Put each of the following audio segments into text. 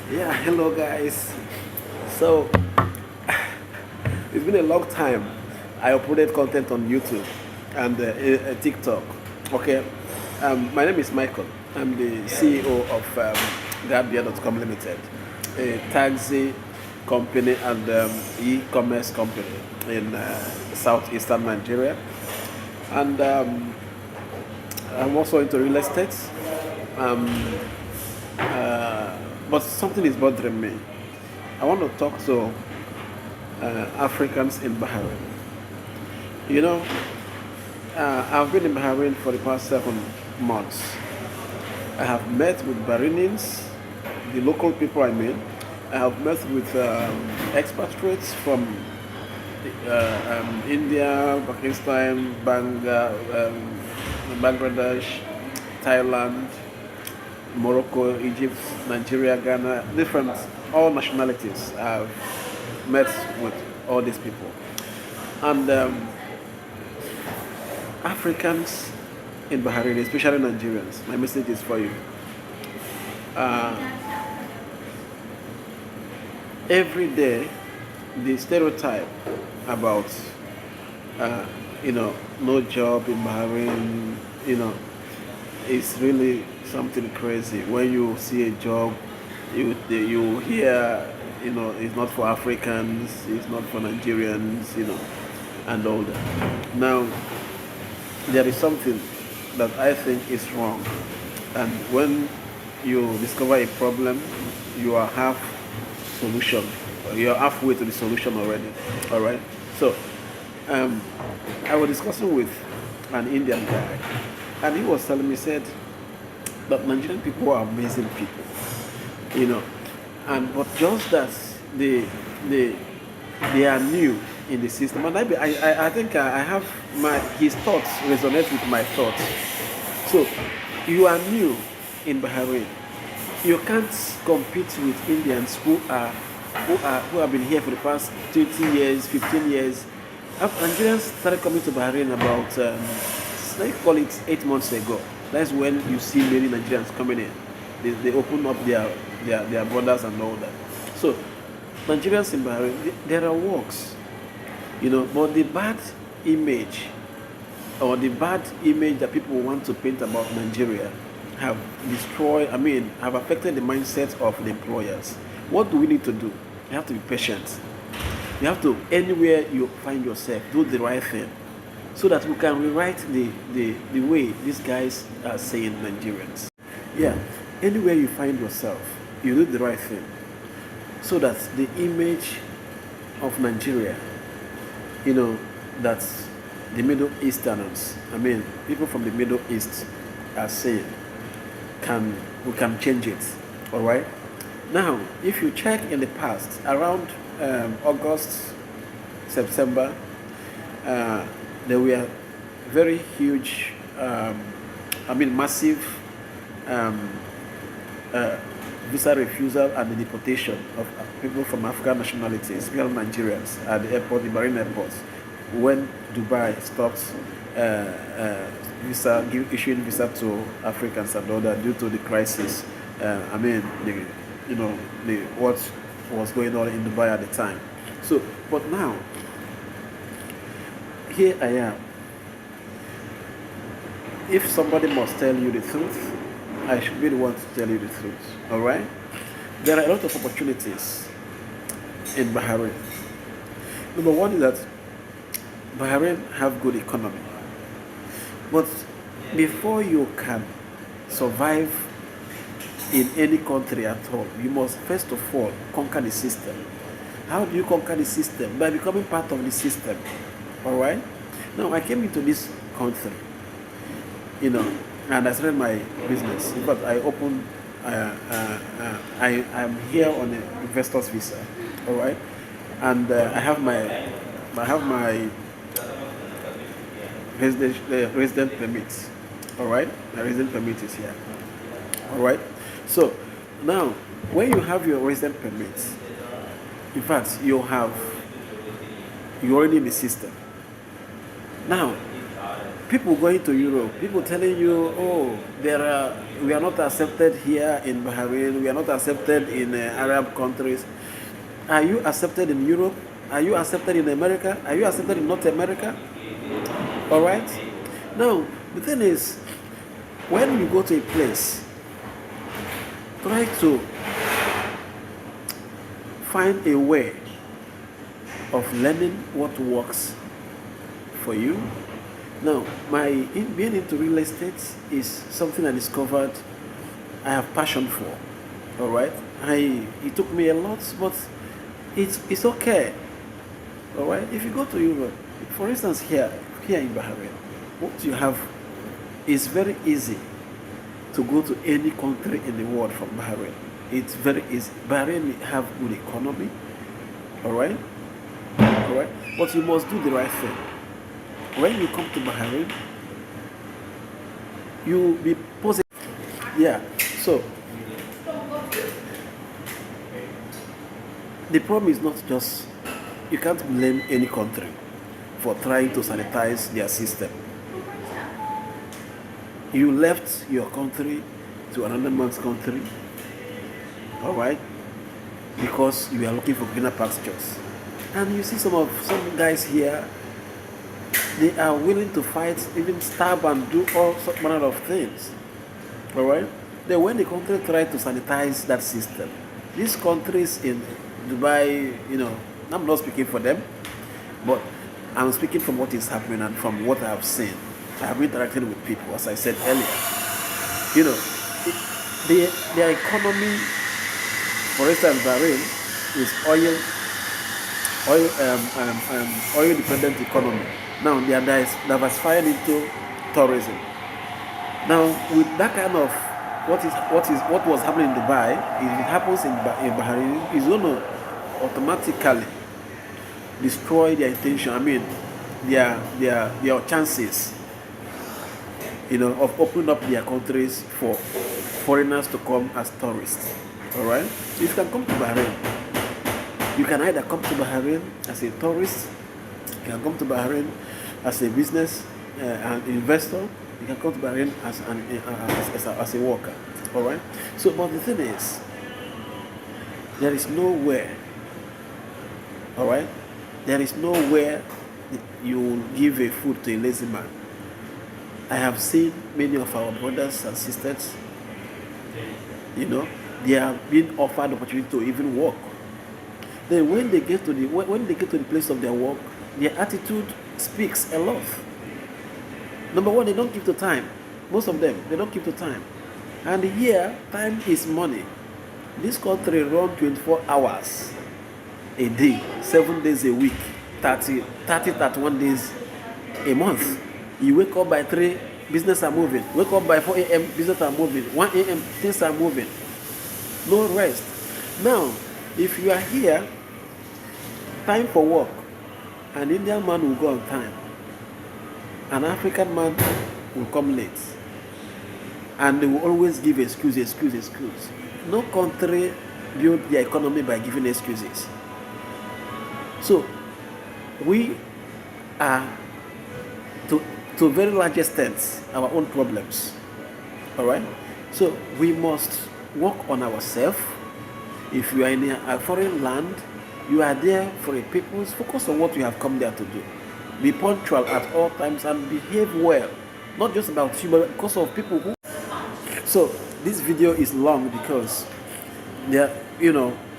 Yeah, hello guys. So it's been a long time. I uploaded content on YouTube and TikTok. Okay, my name is Michael. I'm the CEO of Gabia.com Limited, a taxi company and e-commerce company in southeastern Nigeria. And I'm also into real estate. Um, but something is bothering me. I want to talk to Africans in Bahrain. You know, I've been in Bahrain for the past 7 months. I have met with Bahrainians, the local people I mean. I have met with expatriates from India, Pakistan, Bangladesh, Thailand, Morocco, Egypt, Nigeria, Ghana, different, all nationalities. I've met with all these people. And Africans in Bahrain, especially Nigerians, my message is for you. Uh, every day, the stereotype about, uh, no job in Bahrain, it's really something crazy. When you see a job, you hear, it's not for Africans, it's not for Nigerians, and all that. Now, there is something that I think is wrong, and when you discover a problem, you are half solution. You are halfway to the solution already. All right. So, um, I was discussing with an Indian guy, and he was telling me, said that Nigerian people are amazing people, you know, and but just that they they they are new in the system, and I think I have my his thoughts resonate with my thoughts. So, you are new in Bahrain. You can't compete with Indians who have been here for the past 20 years, 15 years. Nigerians started coming to Bahrain about let's call it 8 months ago. That's when you see many Nigerians coming in. They open up their borders and all that. So Nigerians in Bahrain, there are works, but the bad image that people want to paint about Nigeria have have affected the mindset of the employers. What do we need to do? You have to be patient. You have to, anywhere you find yourself, do the right thing so that we can rewrite the way these guys are saying Nigerians. Yeah, anywhere you find yourself, you do the right thing so that the image of Nigeria, that the Middle Easterners, people from the Middle East are saying, we can change it. All right. Now, if you check in the past, around August, September, there were very huge, massive um, uh, visa refusal and the deportation of people from African nationalities, especially Nigerians, at the airport, the Bahrain airport, when Dubai stopped issuing visa to Africans and all that due to the crisis. What was going on in Dubai at the time. So, but now, here I am. If somebody must tell you the truth, I should be the one to tell you the truth. All right? There are a lot of opportunities in Bahrain. Number one is that Bahrain have good economy. But before you can survive in any country at all, you must first of all conquer the system. How do you conquer the system? By becoming part of the system. All right? Now, I came into this country, and I started my business. In fact, I opened, I am here on an investor's visa. All right? And I have my resident permit. All right? My resident permit is here. All right? So now, when you have your resident permit, in fact, you're already in the system. Now, people going to Europe, people telling you, oh, we are not accepted here in Bahrain, we are not accepted in Arab countries. Are you accepted in Europe? Are you accepted in America? Are you accepted in North America? All right. Now, the thing is, when you go to a place, try to find a way of learning what works for you. Now, being into real estate is something I discovered I have passion for. All right. It took me a lot, but it's okay. All right. If you go to Europe, for instance, here in Bahrain, what you have is very easy to go to any country in the world from Bahrain. It's very easy. Bahrain have good economy. All right. All right. But you must do the right thing. When you come to Bahrain, you be positive. Yeah. So the problem is not just, you can't blame any country for trying to sanitize their system. You left your country to another man's country, all right, because you are looking for greener pastures. And you see some guys here, they are willing to fight, even stab and do all manner of things. All right? Then when the country tried to sanitize that system, these countries in Dubai, I'm not speaking for them, but I'm speaking from what is happening and from what I have seen. I have interacted with people, as I said earlier. Their economy, for instance, Bahrain is oil dependent economy. Now they are diversifying into tourism. Now with that kind of what was happening in Dubai, if it happens in Bahrain, it's going to automatically destroy their intention. I mean, their chances, of opening up their countries for foreigners to come as tourists. All right. If you can come to Bahrain, you can either come to Bahrain as a tourist, you can come to Bahrain as a business an investor, you can come to Bahrain as a worker. All right. So, but the thing is, there is nowhere. All right. There is nowhere you will give a food to a lazy man. I have seen many of our brothers and sisters. They are being offered the opportunity to even work. Then when they get to the place of their work, their attitude speaks a lot. Number one, they don't keep to time. Most of them, they don't keep to time. And here, time is money. This country runs 24 hours a day, 7 days a week, 31 days a month. You wake up by 3, business are moving. Wake up by 4 a.m., business are moving. 1 a.m., things are moving. No rest. Now, if you are here, time for work, an Indian man will go on time. An African man will come late. And they will always give excuse. No country build their economy by giving excuses. So, we are, to a very large extent, our own problems. All right? So, we must work on ourselves. If you are in a foreign land, you are there for a purpose. Focus on what you have come there to do. Be punctual at all times and behave well. Not just about you, but because of people who. So this video is long because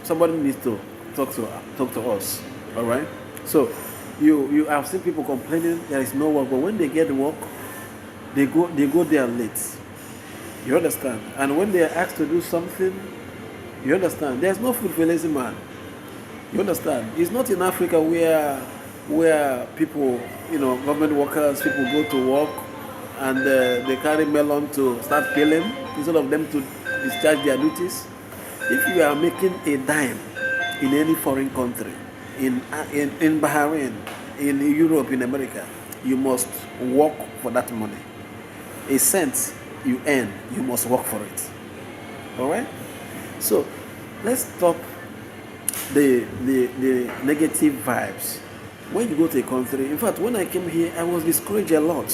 somebody needs to talk to us. All right. So you have seen people complaining there is no work, but when they get work, they go there late. You understand? And when they are asked to do something, you understand? There's no food for a lazy man. You understand? It's not in Africa where people, government workers, people go to work and they carry melon to start peeling instead of them to discharge their duties. If you are making a dime in any foreign country, in Bahrain, in Europe, in America, you must work for that money. A cent you earn, you must work for it. All right? So let's stop the negative vibes. When you go to a country, in fact, when I came here, I was discouraged a lot.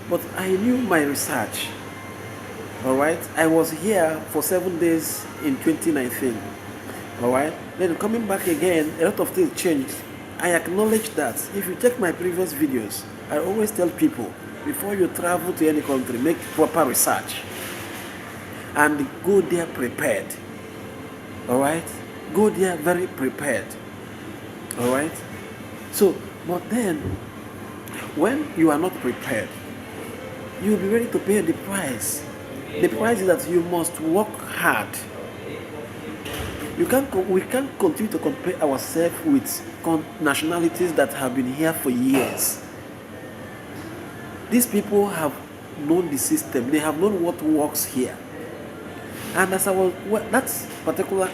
But I knew my research. All right, I was here for 7 days in 2019. All right, then coming back again, a lot of things changed. I acknowledge that. If you check my previous videos, I always tell people, before you travel to any country, make proper research and go there prepared. All right, go there very prepared. All right, so but then when you are not prepared, you'll be ready to pay the price. The price is that you must work hard. We can't continue to compare ourselves with nationalities that have been here for years. These people have known the system. They have known what works here. And as I was, that particular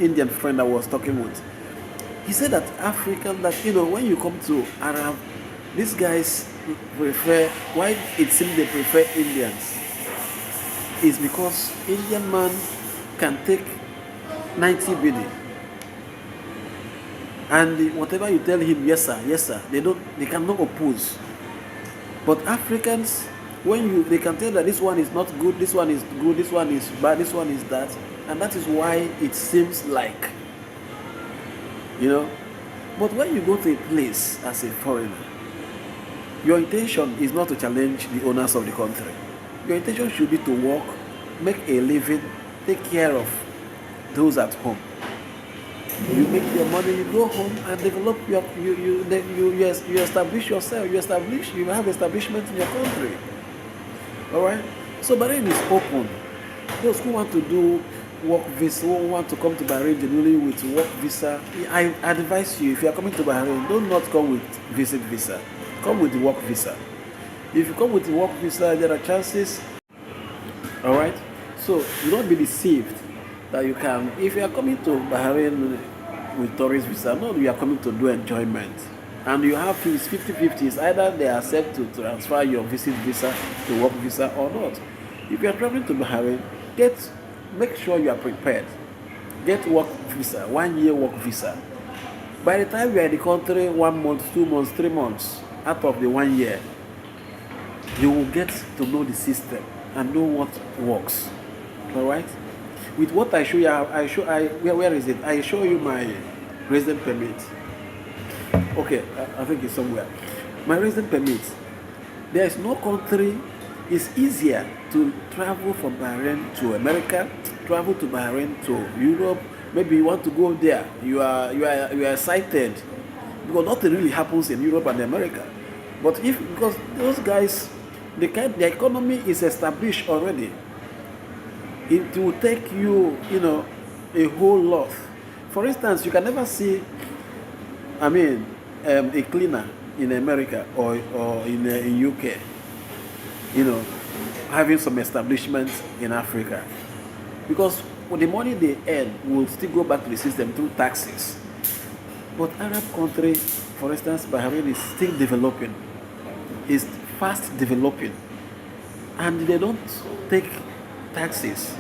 Indian friend I was talking with, he said that African, that when you come to Arab, these guys prefer, why it seems they prefer Indians is because Indian man can take 90 BD, and whatever you tell him, yes sir, they cannot oppose. But Africans, they can tell that this one is not good, this one is good, this one is bad, this one is that, and that is why it seems like, But when you go to a place as a foreigner, your intention is not to challenge the owners of the country. Your intention should be to work, make a living, take care of those at home. You make your money, you go home and develop you establish yourself, you have establishment in your country. Alright? So Bahrain is open. Those who want to do work visa, who want to come to Bahrain generally with work visa, I advise you, if you are coming to Bahrain, do not come with visit visa. Come with the work visa. If you come with the work visa, there are chances. Alright? So do not be deceived that you can, if you are coming to Bahrain with tourist visa, no, you are coming to do enjoyment. And you have 50-50, it's either they accept to transfer your visit visa to work visa or not. If you are traveling to Bahrain, make sure you are prepared. Get work visa, 1 year work visa. By the time you are in the country 1 month, 2 months, 3 months, out of the 1 year, you will get to know the system and know what works. Alright? With what I show you, where is it? I show you my resident permit. Okay, I think it's somewhere. My resident permit. There is no country. It's easier to travel from Bahrain to America, travel to Bahrain to Europe. Maybe you want to go there. You are excited because nothing really happens in Europe and America. But because those guys, the economy is established already. It will take you, a whole lot. For instance, you can never see, a cleaner in America or in UK, having some establishments in Africa. Because the money they earn will still go back to the system through taxes. But Arab country, for instance, Bahrain is still developing. It's fast developing. And they don't take taxes.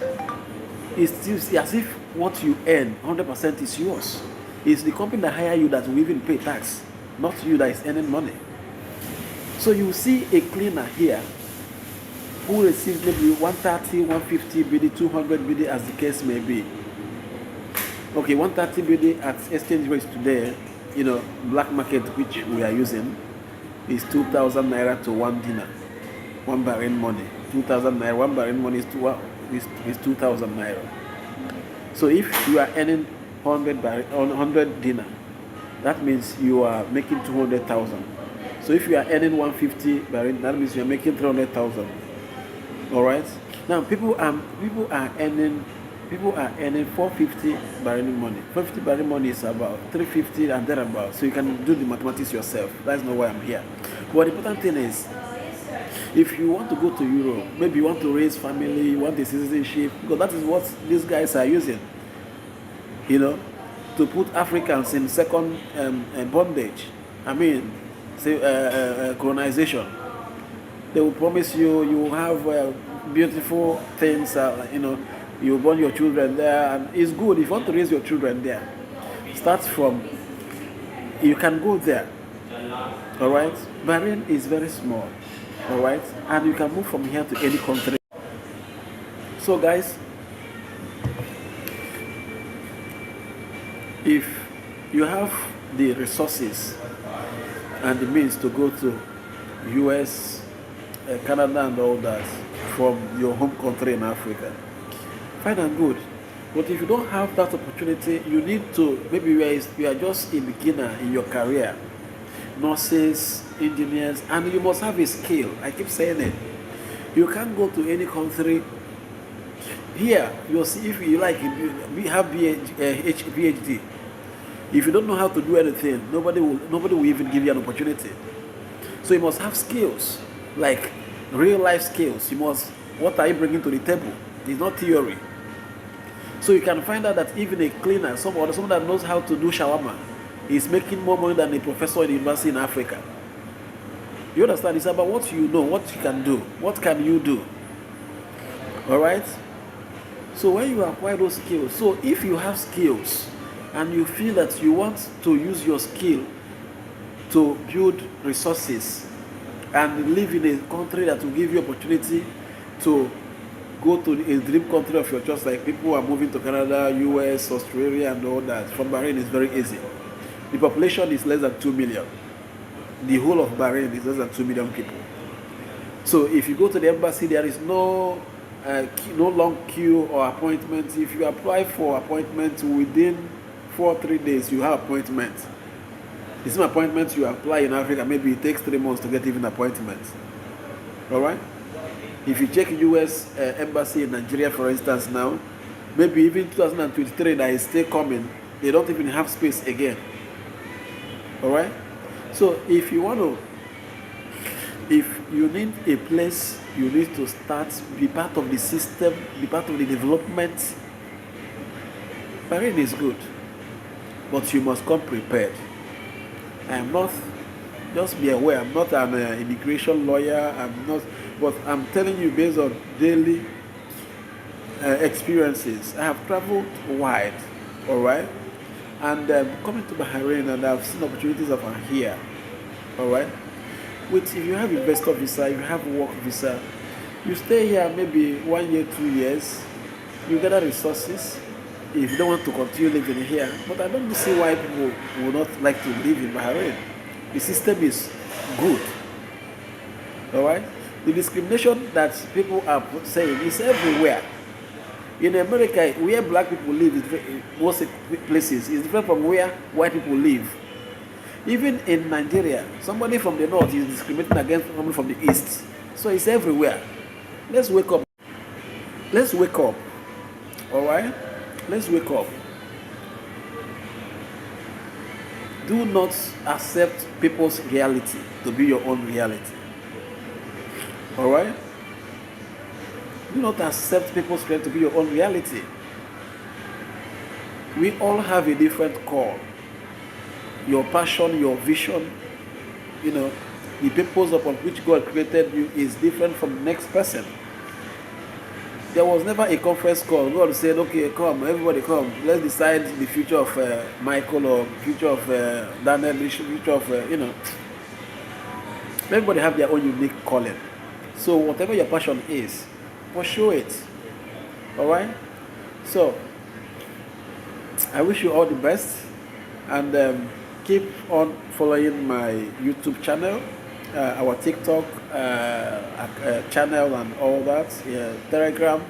It's still as if what you earn 100% is yours. It's the company that hire you that will even pay tax, not you that is earning money. So you see a cleaner here who receives maybe 130, 150 BD, 200 BD as the case may be. Okay, 130 BD at exchange rates today, black market which we are using is 2,000 naira to 1 dinar, 1 Bahrain money. 2,000 naira, 1 Bahrain money is 2,000 naira. So if you are earning 100 dinar, that means you are making 200,000. So if you are earning 150 Bahrain, that means you are making 300,000. All right. Now people are earning 450 Bahrain money. 450 Bahrain money is about 350 and thereabout. So you can do the mathematics yourself. That's not why I'm here. But the important thing is, if you want to go to Europe, maybe you want to raise family, you want the citizenship, because that is what these guys are using, to put Africans in second bondage. Colonization. They will promise you have beautiful things, you born your children there, and it's good if you want to raise your children there. Start from, you can go there. All right? Bahrain is very small. All right, and you can move from here to any country. So, guys, if you have the resources and the means to go to US, Canada, and all that from your home country in Africa, fine and good. But if you don't have that opportunity, you need to, maybe you are just a beginner in your career, nurses, engineers, and you must have a skill. I keep saying it. You can't go to any country. Here, you'll see, if you like, we have PhD. If you don't know how to do anything, nobody will even give you an opportunity. So you must have skills, like real life skills. What are you bringing to the table? It's not theory. So you can find out that even a cleaner, someone that knows how to do shawarma, is making more money than a professor in the university in Africa. You understand? It's about what you know, what you can do, what can you do. All right? So when you acquire those skills, so if you have skills and you feel that you want to use your skill to build resources and live in a country that will give you opportunity to go to a dream country of your choice, like people who are moving to Canada, US, Australia, and all that. From Bahrain is very easy. The population is less than 2 million. The whole of Bahrain is less than 2 million people. So if you go to the embassy, there is no long queue or appointments. If you apply for appointment within 4 or 3 days, you have appointment. The same appointment you apply in Africa, maybe it takes 3 months to get even appointments. All right? If you check US embassy in Nigeria, for instance, now, maybe even 2023 that is still coming, they don't even have space again. All right? So if you need a place, you need to start, be part of the system, be part of the development. Bahrain is good, but you must come prepared. I am not, just be aware, I'm not an immigration lawyer, but I'm telling you based on daily experiences. I have traveled wide, all right? And coming to Bahrain, and I've seen opportunities that are here, all right? If you have investor visa, if you have work visa, you stay here maybe 1 year, 2 years, you gather resources. If you don't want to continue living here, but I don't see why people would not like to live in Bahrain. The system is good, all right? The discrimination that people are saying is everywhere. In America, where black people live, in most places, is different from where white people live. Even in Nigeria, somebody from the north is discriminating against somebody from the east. So it's everywhere. Let's wake up. Let's wake up. All right? Let's wake up. Do not accept people's reality to be your own reality. All right? Do not accept people's reality to be your own reality. We all have a different call. Your passion, your vision, the purpose upon which God created you is different from the next person. There was never a conference call. God said, okay, come, everybody come. Let's decide the future of Michael, or future of Daniel, future of, Everybody have their own unique calling. So whatever your passion is, pursue it. All right? So, I wish you all the best. And keep on following my YouTube channel, our TikTok channel, and all that. Telegram.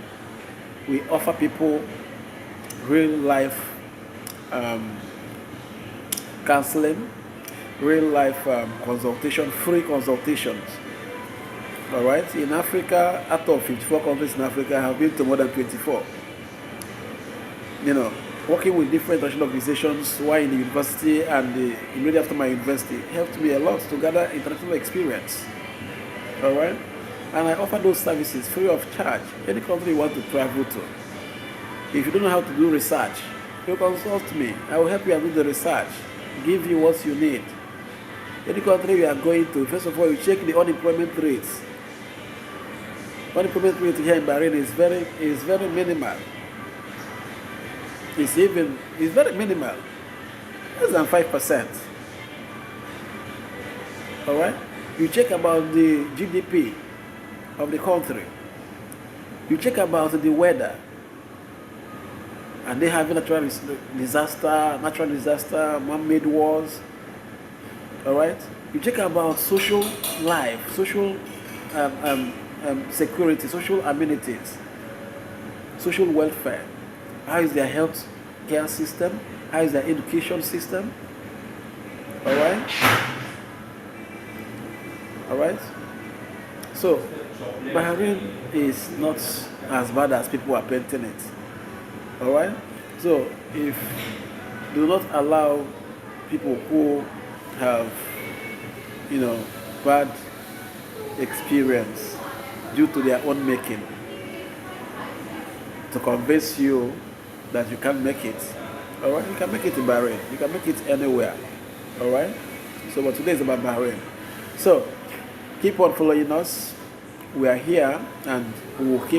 We offer people real life counseling, real life consultation, free consultations. All right. In Africa, out of 54 countries in Africa, I have been to more than 24. Working with different international organizations while in the university and immediately after my university helped me a lot to gather international experience. All right? And I offer those services free of charge. Any country you want to travel to. If you don't know how to do research, you consult me. I will help you do the research, give you what you need. Any country you are going to, first of all, you check the unemployment rates. Unemployment rate here in Bahrain is very minimal. It's very minimal, less than 5%. All right, You check about the GDP of the country. You check about the weather. And they have natural disaster, man-made wars. All right. You check about social life, social security, social amenities, social welfare. How is their health care system? How is their education system? All right. All right. So Bahrain is not as bad as people are painting it. All right. So if do not allow people who have, bad experience due to their own making to convince you that you can make it. All right. You can make it in Bahrain. You can make it anywhere. All right. So, but today is about Bahrain. So keep on following us. We are here and we will keep